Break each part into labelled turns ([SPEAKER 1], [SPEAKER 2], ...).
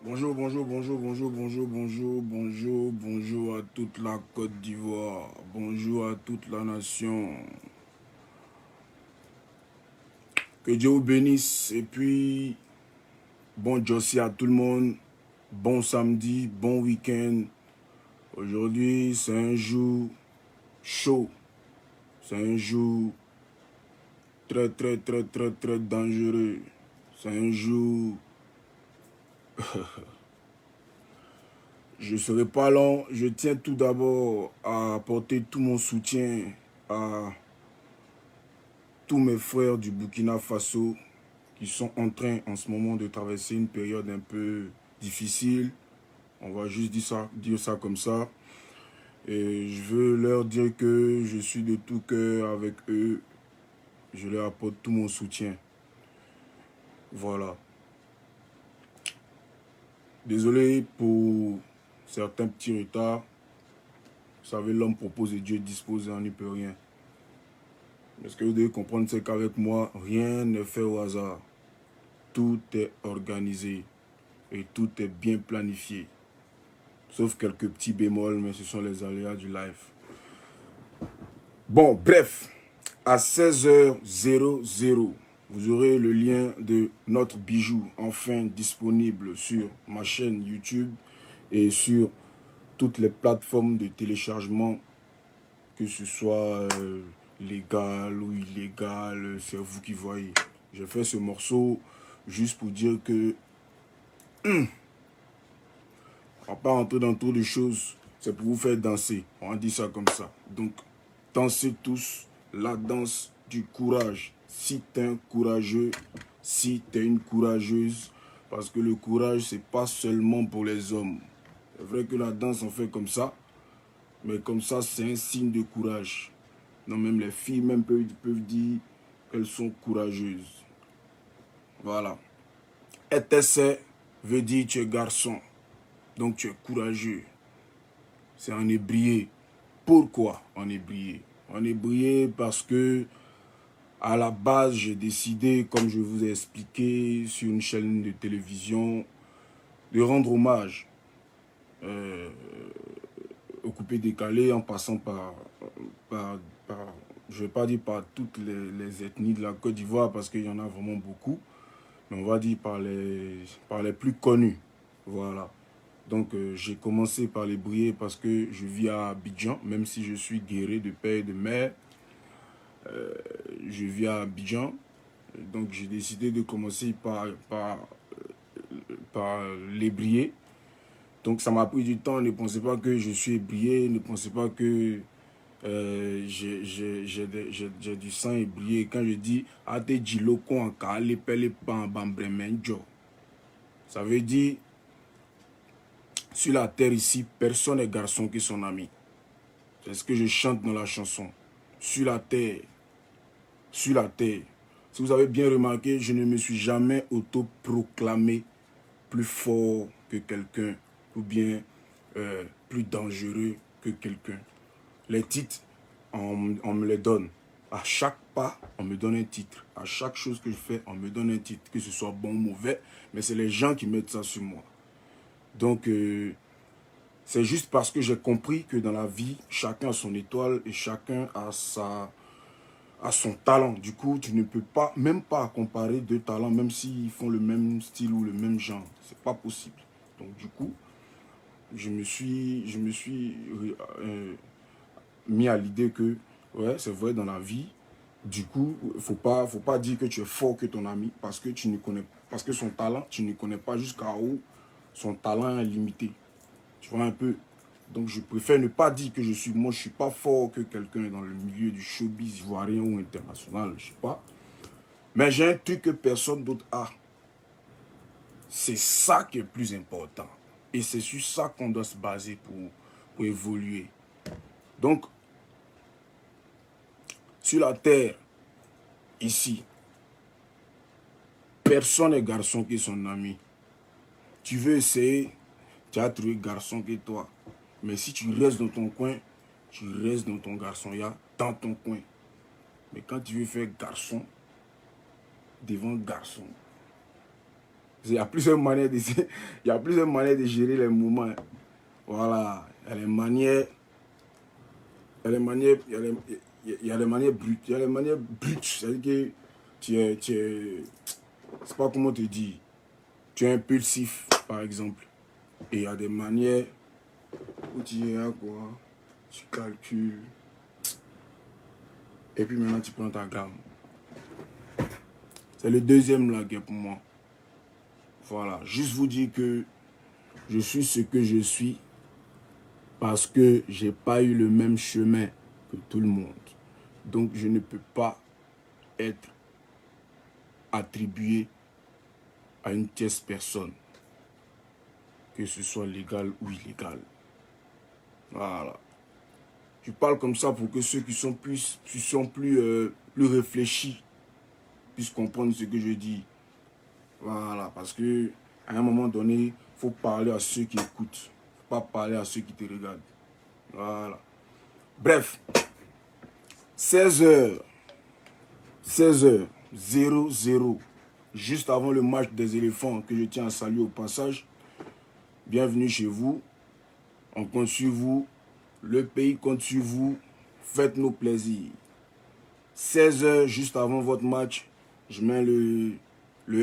[SPEAKER 1] Bonjour, bonjour, bonjour, bonjour, bonjour, bonjour, bonjour, bonjour à toute la Côte d'Ivoire. Bonjour à toute la nation. Que Dieu vous bénisse. Et puis, bon Jossi à tout le monde. Bon samedi, bon week-end. Aujourd'hui, c'est un jour chaud. C'est un jour très, très, très, très, très dangereux. C'est un jour... Je ne serai pas long. Je tiens tout d'abord à apporter tout mon soutien à tous mes frères du Burkina Faso qui sont en train en ce moment de traverser une période un peu difficile. On va juste dire ça comme ça. Et je veux leur dire que je suis de tout cœur avec eux. Je leur apporte tout mon soutien. Voilà. Désolé pour certains petits retards. Vous savez, l'homme propose et Dieu dispose et on n'y peut rien. Mais ce que vous devez comprendre, c'est qu'avec moi, rien n'est fait au hasard. Tout est organisé et tout est bien planifié. Sauf quelques petits bémols, mais ce sont les aléas du live. Bon, bref, à 16h00, vous aurez le lien de notre bijou enfin disponible sur ma chaîne YouTube et sur toutes les plateformes de téléchargement, que ce soit légal ou illégal, c'est vous qui voyez. J'ai fait ce morceau juste pour dire que on va pas rentrer dans trop de choses, c'est pour vous faire danser, on dit ça comme ça. Donc, dansez tous la danse du courage. Si tu es un courageux, si tu es une courageuse, parce que le courage, c'est pas seulement pour les hommes. C'est vrai que la danse, on fait comme ça, mais comme ça, c'est un signe de courage. Non, même les filles même peuvent dire qu'elles sont courageuses. Voilà. ETC veut dire tu es garçon, donc tu es courageux. C'est en ébrié. Pourquoi en ébrié? En ébrié parce que à la base, j'ai décidé, comme je vous ai expliqué sur une chaîne de télévision, de rendre hommage au coupé décalé en passant par je ne vais pas dire par toutes les ethnies de la Côte d'Ivoire parce qu'il y en a vraiment beaucoup, mais on va dire par les plus connus. Voilà. Donc j'ai commencé par les briller parce que je vis à Abidjan, même si je suis guéri de père et de mère. Je vis à Abidjan. Donc j'ai décidé de commencer par l'ébrier. Donc ça m'a pris du temps. Ne pensez pas que je suis ébrié. Ne pensez pas que j'ai du sang ébrié. Quand je dis Ate Djiloko en Kale Pele Pan Bambremenjo, ça veut dire sur la terre ici, personne n'est garçon qui est son ami. C'est ce que je chante dans la chanson. Sur la terre. Sur la terre. Si vous avez bien remarqué, je ne me suis jamais autoproclamé plus fort que quelqu'un ou bien plus dangereux que quelqu'un. Les titres, on me les donne. À chaque pas, on me donne un titre. À chaque chose que je fais, on me donne un titre. Que ce soit bon ou mauvais, mais c'est les gens qui mettent ça sur moi. Donc, c'est juste parce que j'ai compris que dans la vie, chacun a son étoile et chacun a son talent. Du coup, tu ne peux pas, même pas comparer deux talents, même s'ils font le même style ou le même genre. C'est pas possible. Donc, du coup, je me suis mis à l'idée que, ouais, c'est vrai dans la vie. Du coup, faut pas dire que tu es fort que ton ami parce que tu ne connais, parce que son talent, tu ne connais pas jusqu'à où son talent est limité. Tu vois un peu. Donc, je préfère ne pas dire que moi, je suis pas fort que quelqu'un dans le milieu du showbiz ivoirien ou international, je sais pas. Mais j'ai un truc que personne d'autre a. C'est ça qui est le plus important. Et c'est sur ça qu'on doit se baser pour évoluer. Donc, sur la terre, ici, personne n'est garçon qui est son ami. Tu veux essayer, tu as trouvé garçon que toi. Mais si tu restes dans ton coin, tu restes dans ton garçon, dans ton coin. Mais quand tu veux faire garçon, devant garçon, Il y a plusieurs manières de, il y a plusieurs manières de gérer les moments. Voilà. Il y a les manières. Il y a les manières. Il y a les manières brutes. Il y a les manières brutes. C'est-à-dire que c'est pas comment te dire. Tu es impulsif, par exemple. Et il y a des manières où tu es à quoi? Tu calcules. Et puis maintenant, tu prends ta gamme. C'est le deuxième là qui est pour moi. Voilà. Juste vous dire que je suis ce que je suis parce que j'ai pas eu le même chemin que tout le monde. Donc, je ne peux pas être attribué à une tierce personne, que ce soit légal ou illégal. Voilà. Je parle comme ça pour que ceux qui sont plus plus réfléchis puissent comprendre ce que je dis. Voilà, parce que à un moment donné, il faut parler à ceux qui écoutent, pas parler à ceux qui te regardent. Voilà. Bref, 16h, 00, juste avant le match des éléphants que je tiens à saluer au passage. Bienvenue chez vous. On compte sur vous. Le pays compte sur vous. Faites-nous plaisir. 16h, juste avant votre match, je mets le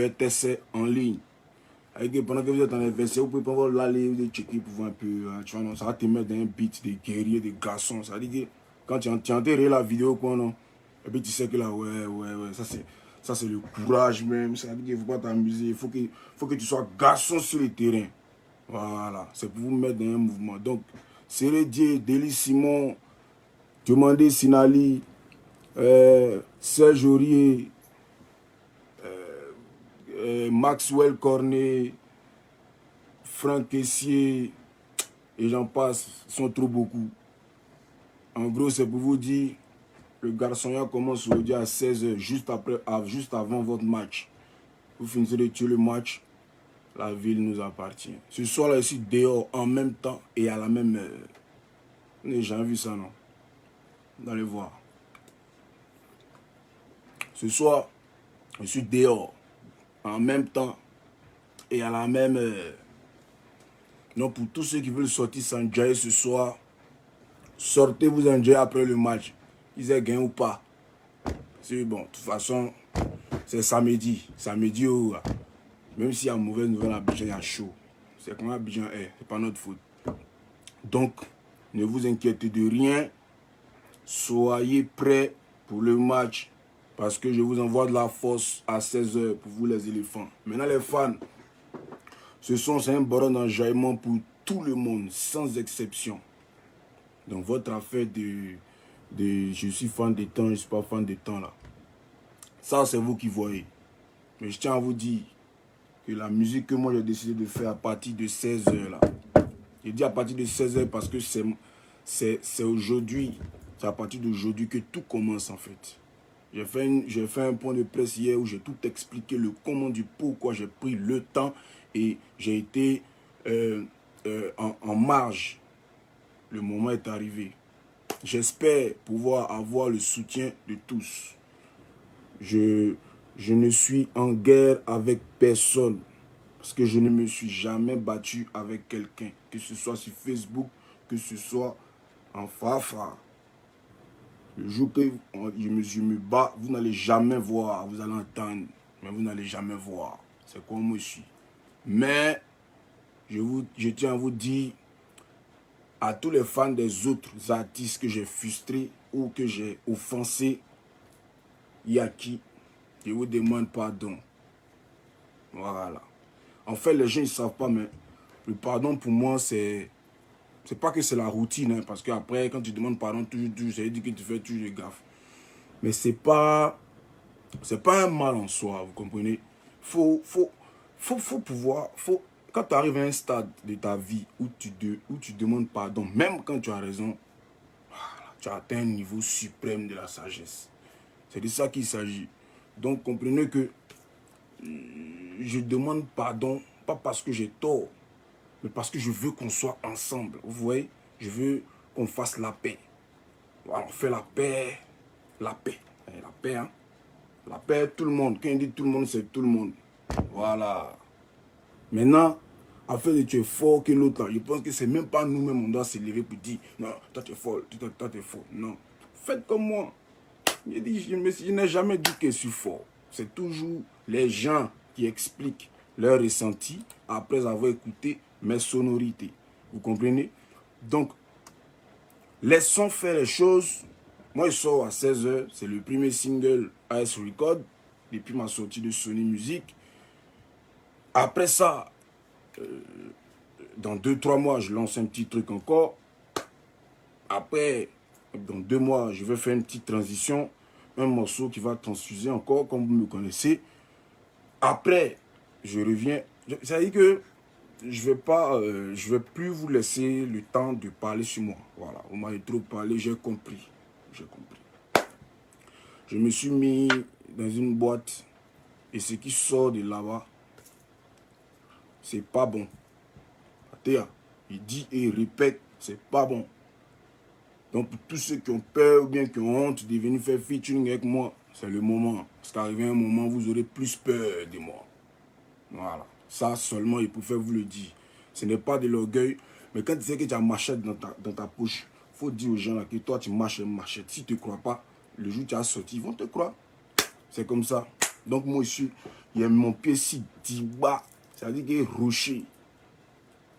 [SPEAKER 1] RTC en ligne. Pendant que vous êtes en adversaire, vous pouvez pas l'aller, vous checker pour voir un peu. Tu vois, non, ça va te mettre dans un beat de guerriers, de garçons. Ça veut dire que quand tu entends la vidéo, quoi, non, et puis tu sais que là, ouais, ça c'est le courage même. Ça veut dire qu'il ne faut pas t'amuser. Il faut que tu sois garçon sur le terrain. Voilà, c'est pour vous mettre dans un mouvement. Donc, Sérédier, Délis Simon, Diomandé Sinali, Serge Aurier, Maxwell Cornet, Franck Kessier, et j'en passe, sont trop beaucoup. En gros, c'est pour vous dire, le garçon commence aujourd'hui à 16h, juste avant votre match. Vous finissez de tuer le match, la ville nous appartient. Ce soir-là, ici, dehors, en même temps et à la même heure. Vous n'avez jamais vu ça, non? Vous allez voir. Ce soir, je suis dehors, en même temps et à la même heure. Donc, pour tous ceux qui veulent sortir s'enjailler ce soir, sortez vous enjailler après le match. Ils aient gagné ou pas. C'est bon, de toute façon, c'est samedi. Samedi, oh, même s'il y a une mauvaise nouvelle à Abidjan, il y a chaud. C'est comme Abidjan est, c'est pas notre faute. Donc, ne vous inquiétez de rien. Soyez prêts pour le match. Parce que je vous envoie de la force à 16h pour vous les éléphants. Maintenant les fans, c'est un baron d'enjaillement pour tout le monde, sans exception. Donc votre affaire de je suis fan des temps, je ne suis pas fan des temps là. Ça c'est vous qui voyez. Mais je tiens à vous dire que la musique que moi j'ai décidé de faire à partir de 16h là. Je dis à partir de 16h parce que c'est aujourd'hui, c'est à partir d'aujourd'hui que tout commence en fait. J'ai fait un point de presse hier où j'ai tout expliqué, le comment du pourquoi j'ai pris le temps et j'ai été en marge. Le moment est arrivé. J'espère pouvoir avoir le soutien de tous. Je ne suis en guerre avec personne parce que je ne me suis jamais battu avec quelqu'un, que ce soit sur Facebook, que ce soit en Fafa. Le jour que je me bats, vous n'allez jamais voir. Vous allez entendre, mais vous n'allez jamais voir. C'est comme moi je suis. Mais, je tiens à vous dire, à tous les fans des autres artistes que j'ai frustrés ou que j'ai offensés, Yaki, je vous demande pardon. Voilà. En fait, les gens ne savent pas, mais le pardon pour moi, c'est pas que c'est la routine, hein, parce qu'après, quand tu demandes pardon, toujours, ça veut dire que tu fais toujours des gaffes. Mais c'est pas un mal en soi, vous comprenez. Faut pouvoir, quand tu arrives à un stade de ta vie où tu demandes pardon, même quand tu as raison, tu as atteint un niveau suprême de la sagesse. C'est de ça qu'il s'agit. Donc comprenez que je demande pardon, pas parce que j'ai tort, mais parce que je veux qu'on soit ensemble. Vous voyez, je veux qu'on fasse la paix. Voilà, on fait la paix. La paix. La paix, hein. La paix, tout le monde. Quand il dit tout le monde, c'est tout le monde. Voilà. Maintenant, afin de tu es fort que l'autre, je pense que c'est même pas nous-mêmes, on doit s'élever pour dire, non, toi tu es fort, toi tu es fort. Non, faites comme moi. Je n'ai jamais dit que je suis fort. C'est toujours les gens qui expliquent leur ressenti après avoir écouté mes sonorités. Vous comprenez? Donc, laissons faire les choses. Moi, je sors à 16h. C'est le premier single AS Record depuis ma sortie de Sony Music. Après ça, dans 2-3 mois, je lance un petit truc encore. Après, dans 2 mois, je vais faire une petite transition. Un morceau qui va transfuser encore, comme vous me connaissez. Après, je reviens. Ça veut dire que je vais plus vous laisser le temps de parler sur moi. Voilà, on m'a trop parlé, j'ai compris. J'ai compris. Je me suis mis dans une boîte et ce qui sort de là-bas, c'est pas bon. Théa, il dit et il répète, c'est pas bon. Donc pour tous ceux qui ont peur ou bien qui ont honte de venir faire featuring avec moi, c'est le moment. Parce qu'arrivé un moment, vous aurez plus peur de moi. Voilà. Ça seulement, il peut faire vous le dire. Ce n'est pas de l'orgueil. Mais quand tu sais que tu as une machette dans ta poche, il faut dire aux gens là que toi, tu marches une machette. Si tu ne crois pas, le jour où tu as sorti, ils vont te croire. C'est comme ça. Donc moi, ici, il y a mon pied ici, bas. Ça veut dire qu'il est rocher.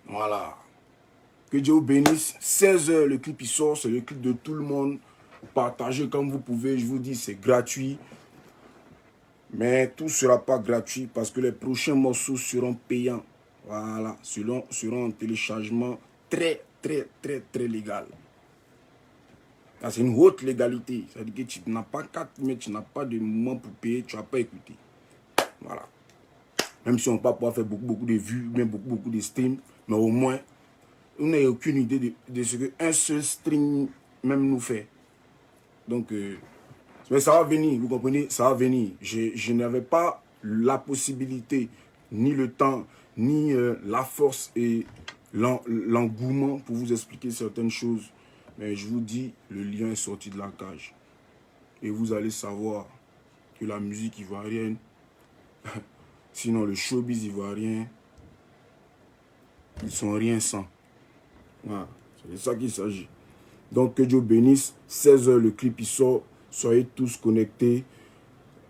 [SPEAKER 1] Voilà. Que Dieu vous bénisse. 16h, le clip il sort. C'est le clip de tout le monde. Partagez comme vous pouvez. Je vous dis, c'est gratuit. Mais tout ne sera pas gratuit parce que les prochains morceaux seront payants. Voilà, seront un téléchargement très légal. C'est une haute légalité. C'est-à-dire que tu n'as pas 4 mais tu n'as pas de moment pour payer, tu n'as pas écouté. Voilà. Même si on ne peut pas pouvoir faire beaucoup de vues, même beaucoup de streams, mais au moins, on n'a aucune idée de ce qu'un seul stream même nous fait. Donc, mais ça va venir, vous comprenez, ça va venir. Je n'avais pas la possibilité, ni le temps, ni la force et l'engouement pour vous expliquer certaines choses. Mais je vous dis, le lion est sorti de la cage. Et vous allez savoir que la musique ivoirienne, sinon le showbiz ivoirien, ils sont rien sans. Voilà, c'est de ça qu'il s'agit. Donc que Dieu bénisse. 16h, le clip il sort. Soyez tous connectés.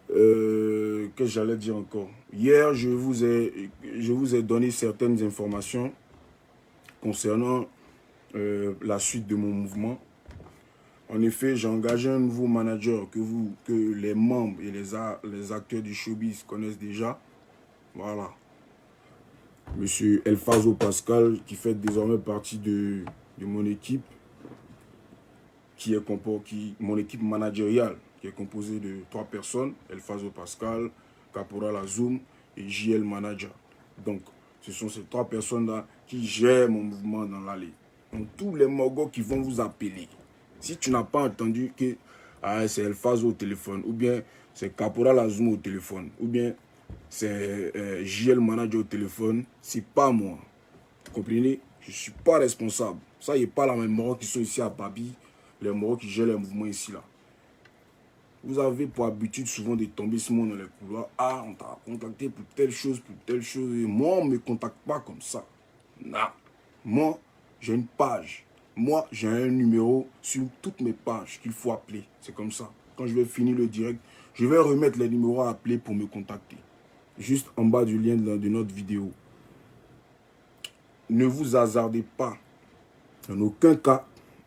[SPEAKER 1] Qu'est-ce que j'allais dire encore? Hier, je vous ai donné certaines informations concernant la suite de mon mouvement. En effet, j'ai engagé un nouveau manager que les membres et les acteurs du showbiz connaissent déjà. Voilà. Monsieur Elfazo Pascal, qui fait désormais partie de mon équipe, mon équipe managériale, qui est composée de 3 personnes, Elfazo Pascal, Caporal Azoum et JL Manager. Donc, ce sont ces 3 personnes-là qui gèrent mon mouvement dans l'allée. Donc, tous les mogos qui vont vous appeler, si tu n'as pas entendu que c'est Elfazo au téléphone, ou bien c'est Caporal Azoum au téléphone, ou bien c'est JL Manager au téléphone, c'est pas moi. Vous comprenez? Je ne suis pas responsable. Ça, il n'y a pas la même mort qui sont ici à Babi, les morts qui gèrent les mouvements ici là. Vous avez pour habitude souvent de tomber sur moi dans les couloirs. Ah, on t'a contacté pour telle chose, Et moi, on ne me contacte pas comme ça. Non. Moi, j'ai une page. Moi, j'ai un numéro sur toutes mes pages qu'il faut appeler. C'est comme ça. Quand je vais finir le direct, je vais remettre les numéros à appeler pour me contacter. Juste en bas du lien de notre vidéo. Ne vous hasardez pas, en aucun cas,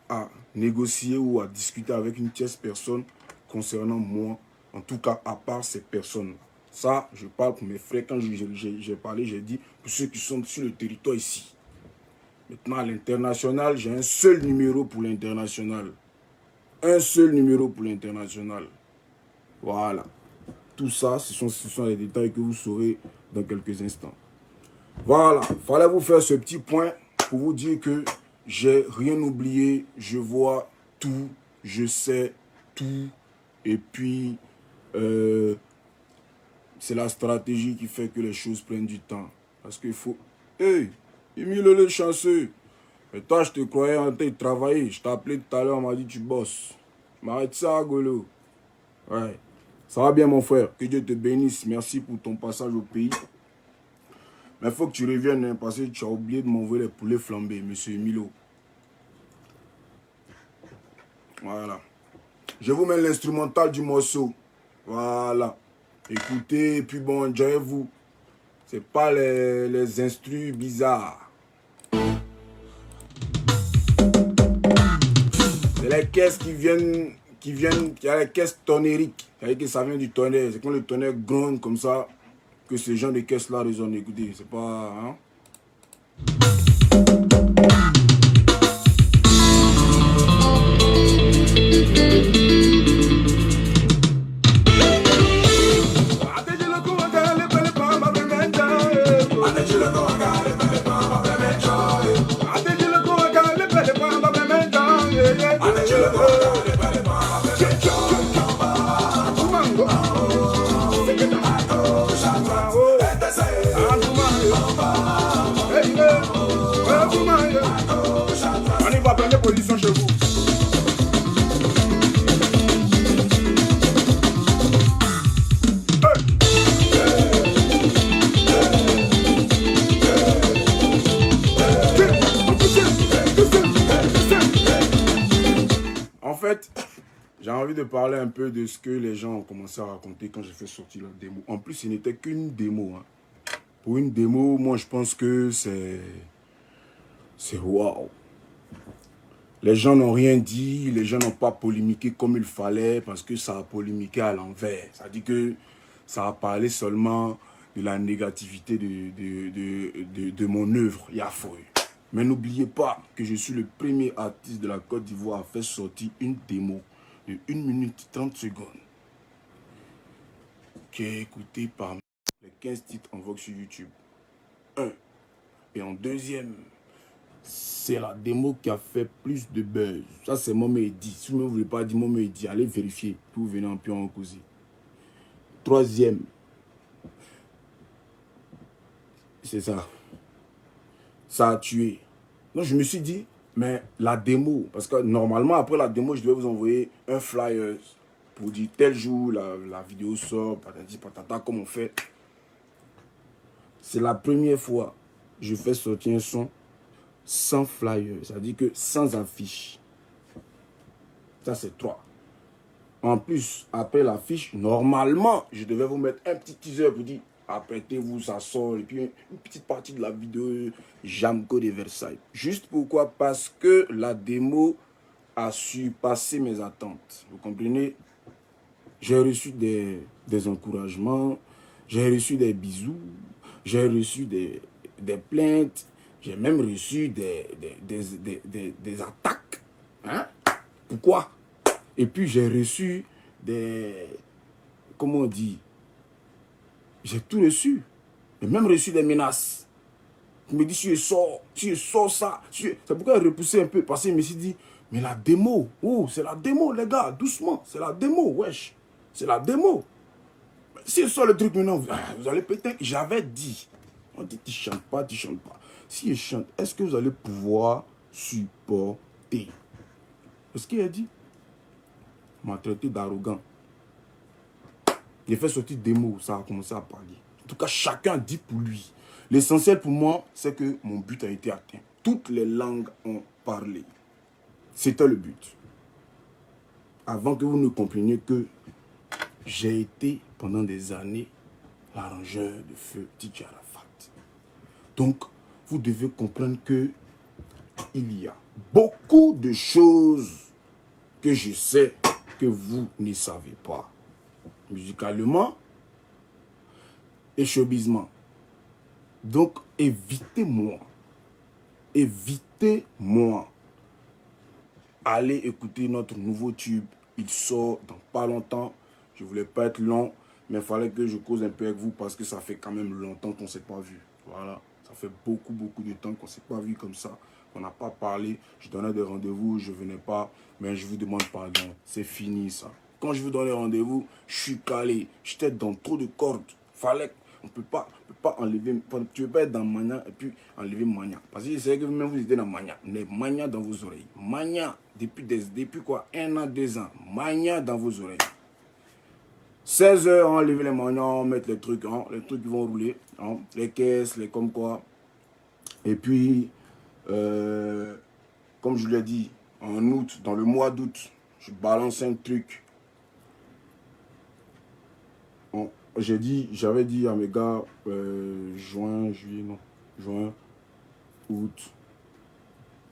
[SPEAKER 1] à négocier ou à discuter avec une tierce personne concernant moi, en tout cas à part ces personnes. Ça, je parle pour mes frères. Quand j'ai parlé, j'ai dit pour ceux qui sont sur le territoire ici. Maintenant, à l'international, j'ai un seul numéro pour l'international. Un seul numéro pour l'international. Voilà. Tout ça, ce sont les détails que vous saurez dans quelques instants. Voilà. Fallait vous faire ce petit point pour vous dire que j'ai rien oublié. Je vois tout. Je sais tout. Et puis, c'est la stratégie qui fait que les choses prennent du temps. Parce qu'il faut... Hey, Emile le chanceux. Mais toi, je te croyais en train de travailler. Je t'ai appelé tout à l'heure, on m'a dit tu bosses. M'arrête ça, Golo. Ouais. Ça va bien, mon frère. Que Dieu te bénisse. Merci pour ton passage au pays. Mais il faut que tu reviennes, hein, parce que tu as oublié de m'envoyer les poulets flambés, monsieur Milo. Voilà. Je vous mets l'instrumental du morceau. Voilà. Écoutez, et puis bon, enjoyez-vous. C'est pas les instrus bizarres. C'est les caisses qui viennent, il y a les caisses tonériques. C'est-à-dire que ça vient du tonnerre. C'est quand le tonnerre gronde comme ça que ce genre de caisses-là résonnent. Écoutez, c'est pas... Hein? On y va prendre position chez vous. En fait, j'ai envie de parler un peu de ce que les gens ont commencé à raconter quand j'ai fait sortir la démo. En plus, ce n'était qu'une démo. Hein. Pour une démo, moi, je pense que c'est waouh. Les gens n'ont rien dit, les gens n'ont pas polémiqué comme il fallait parce que ça a polémiqué à l'envers. Ça dit que ça a parlé seulement de la négativité de mon œuvre, Yafoy. Mais n'oubliez pas que je suis le premier artiste de la Côte d'Ivoire à faire sortir une démo de 1 minute 30 secondes qui est écoutée par les 15 titres en vogue sur YouTube. Et en deuxième, c'est la démo qui a fait plus de buzz. Ça, c'est Momedi. Si vous ne voulez pas dire Momedi, allez vérifier. Puis vous venez en pion en causer. Troisième, c'est ça. Ça a tué. Donc, je me suis dit, mais la démo, parce que normalement, après la démo, je devais vous envoyer un flyer pour dire tel jour, la vidéo sort, patati patata, comme on fait. C'est la première fois que je fais sortir un son sans flyer, c'est-à-dire que sans affiche. Ça, c'est 3. En plus, après l'affiche, normalement, je devais vous mettre un petit teaser pour dire apprêtez-vous, ça sort. Et puis, une petite partie de la vidéo Jamco de Versailles. Juste pourquoi? Parce que la démo a su passer mes attentes. Vous comprenez? J'ai reçu des encouragements, j'ai reçu des bisous, j'ai reçu des plaintes. J'ai même reçu des attaques. Hein? Pourquoi? Et puis j'ai reçu des... Comment on dit? J'ai tout reçu. J'ai même reçu des menaces. Je me dis, si je sors ça... C'est pourquoi j'ai repoussé un peu. Parce que je me suis dit, mais la démo, oh, c'est la démo, les gars, doucement. C'est la démo, wesh. C'est la démo. Si je sors le truc maintenant, vous allez péter. J'avais dit. On dit, tu chantes pas, tu chantes pas. Si je chante, est-ce que vous allez pouvoir supporter? C'est ce qu'il a dit. Il m'a traité d'arrogant. Il a fait sortir des mots, ça a commencé à parler. En tout cas, chacun dit pour lui. L'essentiel pour moi, c'est que mon but a été atteint. Toutes les langues ont parlé. C'était le but. Avant que vous ne compreniez que j'ai été, pendant des années, l'arrangeur de feu DJ Arafat. Donc, vous devez comprendre que il y a beaucoup de choses que je sais que vous ne savez pas. Musicalement et showbizement. Donc, évitez-moi. Évitez-moi. Allez écouter notre nouveau tube. Il sort dans pas longtemps. Je ne voulais pas être long, mais il fallait que je cause un peu avec vous parce que ça fait quand même longtemps qu'on ne s'est pas vu. Voilà. Ça fait beaucoup de temps qu'on ne s'est pas vu comme ça. On n'a pas parlé. Je donnais des rendez-vous, je ne venais pas. Mais je vous demande pardon. C'est fini ça. Quand je vous donne rendez-vous, je suis calé. J'étais dans trop de cordes. Fallait. On ne peut pas enlever. Tu ne peux pas être dans Mania et puis enlever Mania. Parce que je sais que même vous étiez dans Mania. Mais Mania dans vos oreilles. Mania depuis quoi? 1 an, 2 ans. Mania dans vos oreilles. 16h, on lève les magnons, on met les trucs qui vont rouler, hein, les caisses, les comme quoi. Et puis, comme je l'ai dit, en août, dans le mois d'août, je balance un truc. J'avais dit à mes gars, juin, juillet, non, juin, août,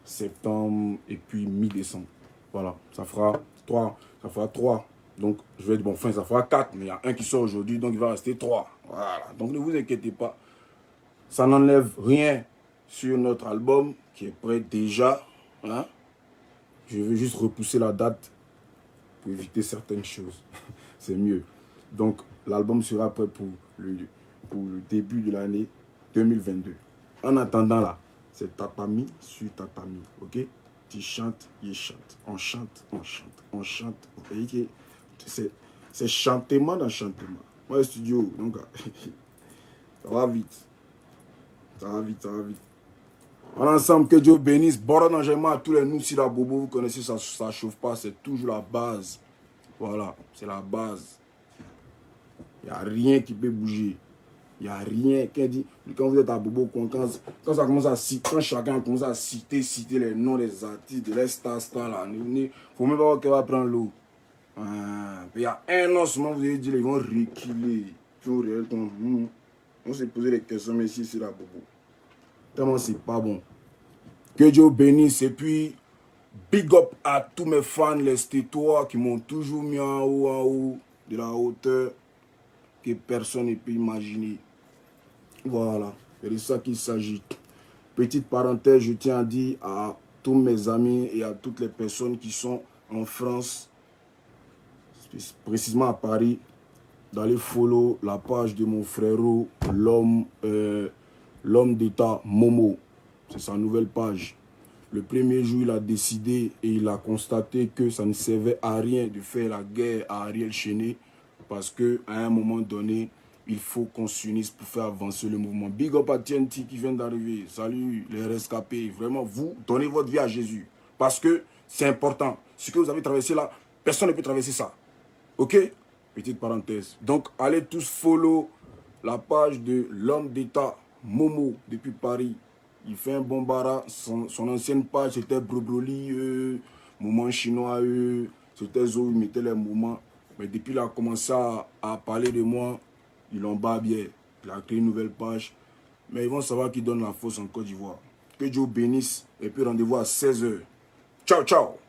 [SPEAKER 1] septembre et puis mi-décembre. Voilà, ça fera 3. Ça fera 3. Donc, je vais dire, bon, enfin, ça fera 4, mais il y a un qui sort aujourd'hui, donc il va rester 3. Voilà, donc ne vous inquiétez pas. Ça n'enlève rien sur notre album qui est prêt déjà. Hein? Je vais juste repousser la date pour éviter certaines choses. C'est mieux. Donc, l'album sera prêt pour le début de l'année 2022. En attendant là, c'est tatami sur tatami, ok? Tu chantes, il chante. On chante, on chante, on chante. Okay? C'est chantement dans chantement. Moi, le studio, donc, ça va vite. Ça va vite, ça va vite. On ensemble, que Dieu bénisse. Bon enchaînement à tous les nous, si la bobo, vous connaissez, ça ne chauffe pas, c'est toujours la base. Voilà, c'est la base. Il n'y a rien qui peut bouger. Il n'y a rien. Quand vous êtes à bobo, quand ça commence à citer, quand chacun commence à citer les noms des artistes, des stars là, il ne faut même pas voir qu'elle va prendre l'eau. Il y a un an seulement, vous avez dit, ils vont reculer. On s'est posé des questions, mais ici, c'est la bobo. Tellement c'est pas bon. Que Dieu bénisse. Et puis, big up à tous mes fans, les stétois qui m'ont toujours mis en haut, de la hauteur que personne ne peut imaginer. Voilà, c'est de ça qu'il s'agit. Petite parenthèse, je tiens à dire à tous mes amis et à toutes les personnes qui sont en France, précisément à Paris, d'aller follow la page de mon frérot, l'homme d'État Momo. C'est sa nouvelle page. Le premier jour, il a décidé et il a constaté que ça ne servait à rien de faire la guerre à Ariel Chéné parce qu'à un moment donné, il faut qu'on s'unisse pour faire avancer le mouvement. Big up à TNT qui vient d'arriver. Salut les rescapés. Vraiment, vous, donnez votre vie à Jésus. Parce que c'est important. Ce que vous avez traversé là, personne ne peut traverser ça. Ok? Petite parenthèse. Donc, allez tous follow la page de l'homme d'État Momo depuis Paris. Il fait un bon bara. Son ancienne page, c'était Brobroli, mouvement chinois, c'était Zo, il mettait les mouvements. Mais depuis qu'il a commencé à parler de moi, il en bat bien. Il a créé une nouvelle page. Mais ils vont savoir qu'il donne la force en Côte d'Ivoire. Que Dieu bénisse. Et puis rendez-vous à 16h. Ciao, ciao.